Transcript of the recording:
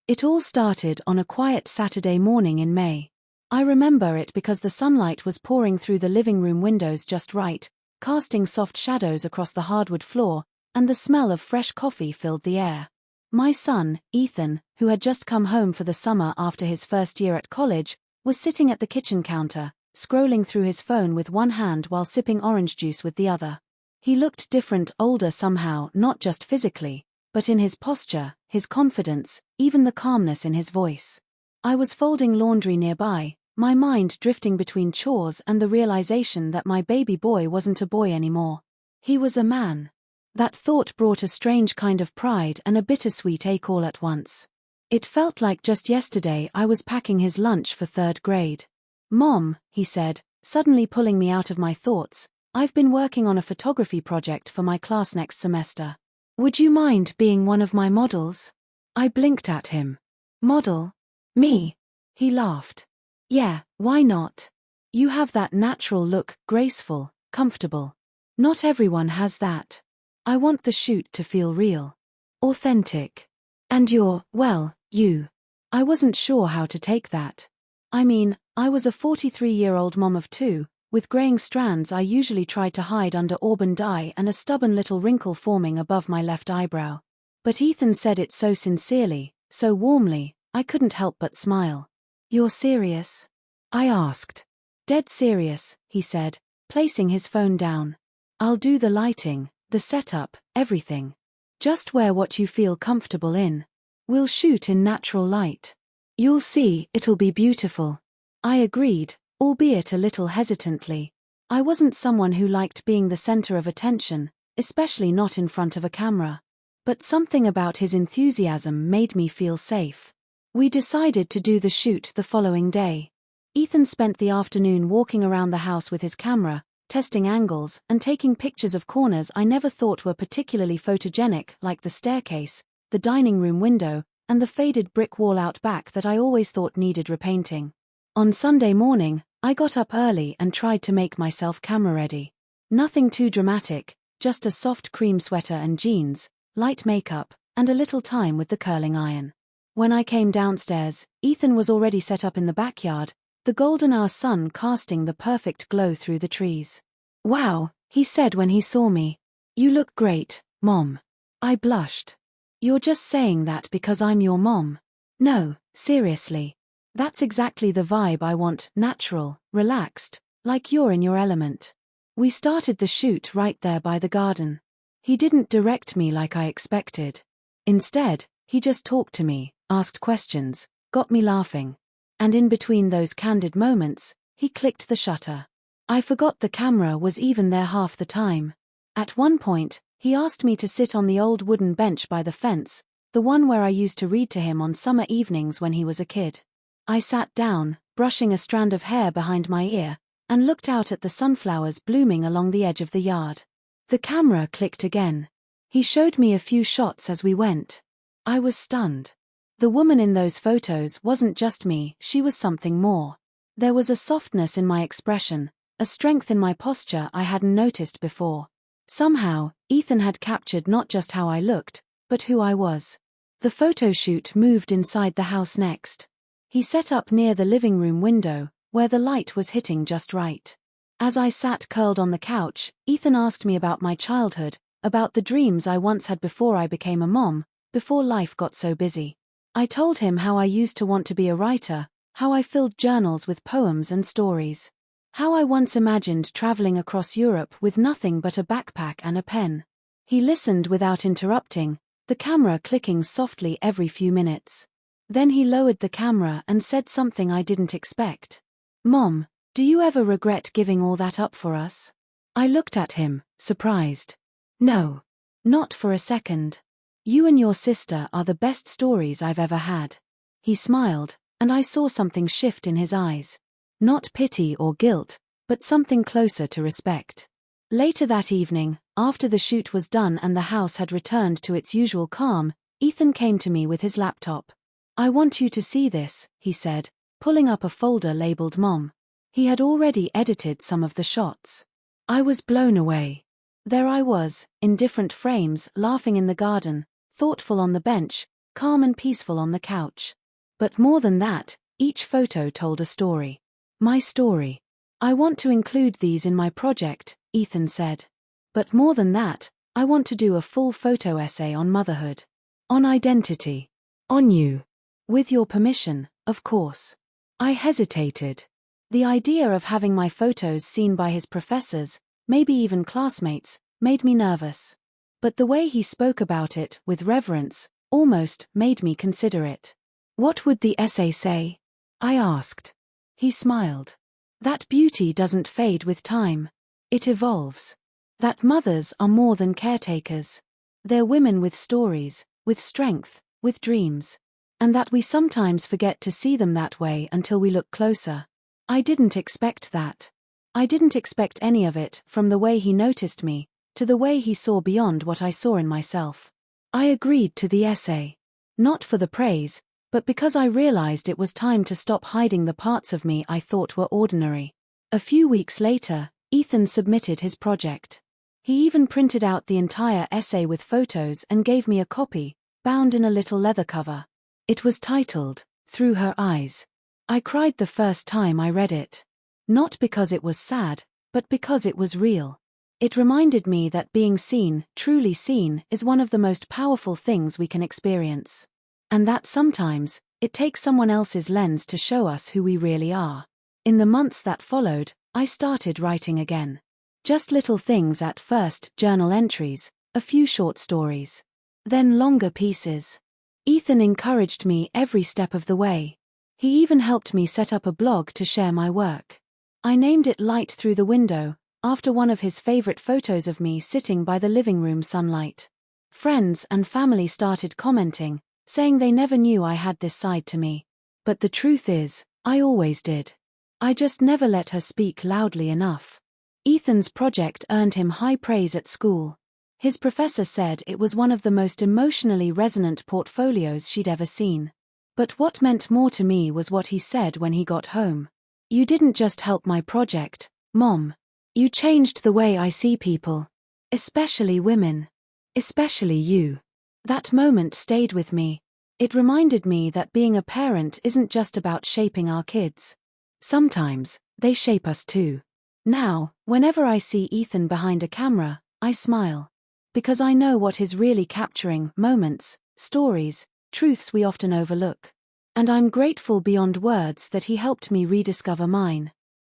It all started on a quiet Saturday morning in May. I remember it because the sunlight was pouring through the living room windows just right, casting soft shadows across the hardwood floor, and the smell of fresh coffee filled the air. My son, Ethan, who had just come home for the summer after his first year at college, was sitting at the kitchen counter, scrolling through his phone with one hand while sipping orange juice with the other. He looked different, older somehow, not just physically, but in his posture, his confidence, even the calmness in his voice. I was folding laundry nearby, my mind drifting between chores and the realization that my baby boy wasn't a boy anymore. He was a man. That thought brought a strange kind of pride and a bittersweet ache all at once. It felt like just yesterday I was packing his lunch for third grade. "Mom," he said, suddenly pulling me out of my thoughts, "I've been working on a photography project for my class next semester. Would you mind being one of my models?" I blinked at him. "Model? Me?" He laughed. "Yeah, why not? You have that natural look, graceful, comfortable. Not everyone has that. I want the shoot to feel real. Authentic. And you." I wasn't sure how to take that. I mean, I was a 43-year-old mom of two, with graying strands I usually tried to hide under auburn dye and a stubborn little wrinkle forming above my left eyebrow. But Ethan said it so sincerely, so warmly, I couldn't help but smile. "You're serious?" I asked. "Dead serious," he said, placing his phone down. "I'll do the lighting, the setup, everything. Just wear what you feel comfortable in. We'll shoot in natural light. You'll see, it'll be beautiful." I agreed, albeit a little hesitantly. I wasn't someone who liked being the center of attention, especially not in front of a camera. But something about his enthusiasm made me feel safe. We decided to do the shoot the following day. Ethan spent the afternoon walking around the house with his camera, testing angles and taking pictures of corners I never thought were particularly photogenic, like the staircase, the dining room window, and the faded brick wall out back that I always thought needed repainting. On Sunday morning, I got up early and tried to make myself camera-ready. Nothing too dramatic, just a soft cream sweater and jeans, light makeup, and a little time with the curling iron. When I came downstairs, Ethan was already set up in the backyard, the golden hour sun casting the perfect glow through the trees. "Wow," he said when he saw me. "You look great, Mom." I blushed. "You're just saying that because I'm your mom." "No, seriously. That's exactly the vibe I want, natural, relaxed, like you're in your element." We started the shoot right there by the garden. He didn't direct me like I expected. Instead, he just talked to me, asked questions, got me laughing. And in between those candid moments, he clicked the shutter. I forgot the camera was even there half the time. At one point, he asked me to sit on the old wooden bench by the fence, the one where I used to read to him on summer evenings when he was a kid. I sat down, brushing a strand of hair behind my ear, and looked out at the sunflowers blooming along the edge of the yard. The camera clicked again. He showed me a few shots as we went. I was stunned. The woman in those photos wasn't just me, she was something more. There was a softness in my expression, a strength in my posture I hadn't noticed before. Somehow, Ethan had captured not just how I looked, but who I was. The photo shoot moved inside the house next. He set up near the living room window, where the light was hitting just right. As I sat curled on the couch, Ethan asked me about my childhood, about the dreams I once had before I became a mom, before life got so busy. I told him how I used to want to be a writer, how I filled journals with poems and stories. How I once imagined traveling across Europe with nothing but a backpack and a pen. He listened without interrupting, the camera clicking softly every few minutes. Then he lowered the camera and said something I didn't expect. "Mom, do you ever regret giving all that up for us?" I looked at him, surprised. "No. Not for a second. You and your sister are the best stories I've ever had." He smiled, and I saw something shift in his eyes. Not pity or guilt, but something closer to respect. Later that evening, after the shoot was done and the house had returned to its usual calm, Ethan came to me with his laptop. "I want you to see this," he said, pulling up a folder labeled Mom. He had already edited some of the shots. I was blown away. There I was, in different frames, laughing in the garden, thoughtful on the bench, calm and peaceful on the couch. But more than that, each photo told a story. My story. I want to include these in my project, Ethan said. But more than that, I want to do a full photo essay on motherhood. On identity. On you. With your permission, of course. I hesitated. The idea of having my photos seen by his professors, maybe even classmates, made me nervous. But the way he spoke about it, with reverence, almost made me consider it. What would the essay say? I asked. He smiled. That beauty doesn't fade with time. It evolves. That mothers are more than caretakers. They're women with stories, with strength, with dreams. And that we sometimes forget to see them that way until we look closer. I didn't expect that. I didn't expect any of it, from the way he noticed me, to the way he saw beyond what I saw in myself. I agreed to the essay. Not for the praise, but because I realized it was time to stop hiding the parts of me I thought were ordinary. A few weeks later, Ethan submitted his project. He even printed out the entire essay with photos and gave me a copy, bound in a little leather cover. It was titled, Through Her Eyes. I cried the first time I read it. Not because it was sad, but because it was real. It reminded me that being seen, truly seen, is one of the most powerful things we can experience. And that sometimes, it takes someone else's lens to show us who we really are. In the months that followed, I started writing again. Just little things at first, journal entries, a few short stories. Then longer pieces. Ethan encouraged me every step of the way. He even helped me set up a blog to share my work. I named it Light Through the Window, after one of his favorite photos of me sitting by the living room sunlight. Friends and family started commenting, saying they never knew I had this side to me. But the truth is, I always did. I just never let her speak loudly enough. Ethan's project earned him high praise at school. His professor said it was one of the most emotionally resonant portfolios she'd ever seen. But what meant more to me was what he said when he got home. You didn't just help my project, Mom. You changed the way I see people. Especially women. Especially you. That moment stayed with me. It reminded me that being a parent isn't just about shaping our kids. Sometimes, they shape us too. Now, whenever I see Ethan behind a camera, I smile. Because I know what he's really capturing: moments, stories, truths we often overlook. And I'm grateful beyond words that he helped me rediscover mine.